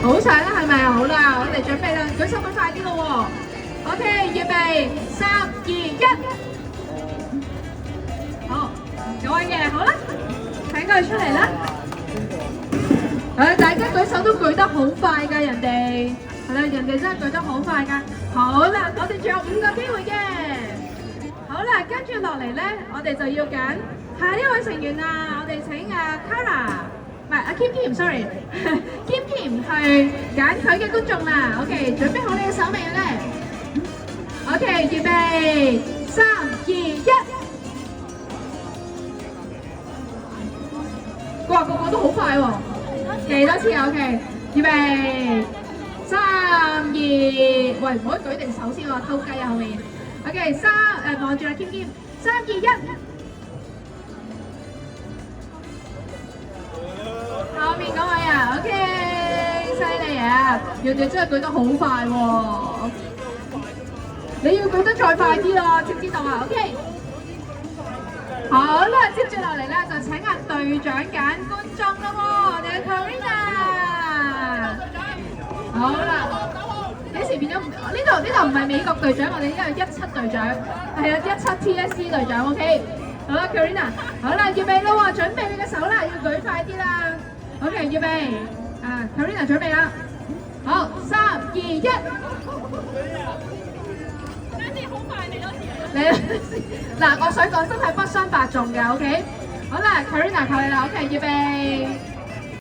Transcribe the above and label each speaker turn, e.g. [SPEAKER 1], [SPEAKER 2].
[SPEAKER 1] 好晒啦，係咪啊？好啦，我哋準備啦，舉手舉快啲咯喎。OK，預備3、2、1，好，有位嘅，好啦，請佢出嚟啦。大家舉手都舉得好快㗎，人哋係啦，人哋真係舉得好快㗎。好啦，我哋仲有5個機會嘅。好啦，跟住落嚟咧，我哋就要揀下一位成員啦。我哋請Kara。唔係Kim Kim，sorry，Kim Kim 去揀佢嘅觀眾啦。OK， 準備好你嘅手未咧 ？OK， 預備3、2、1。哇，個個都好快喎！幾多次啊 ？OK， 預備3、2，喂，唔可以舉定手先喎，偷雞啊後面。OK， 望住啦 Kim Kim， 3、2、1。後面嗰位啊 ，OK， 犀利啊！人哋真係舉得好快喎，你要舉得再快啲咯，知唔知道啊 ？OK， 好啦，接住落嚟咧就請隊長揀觀眾啦喎，我哋嘅 Karina， 好啦，幾時變咗？呢度唔係美國隊長，我哋呢個17隊長，係啊17 TSC 隊長 ，OK， 好啦 Karina， 好啦，預備啦喎，準備你嘅手啦，要舉快啲啦。OK， 預備，Karina 準備啦，好，3、2、1，好快你多次嗱，我想講真係不相伯仲嘅 ，OK， 好啦 ，Karina 靠你啦 ，OK， 預備。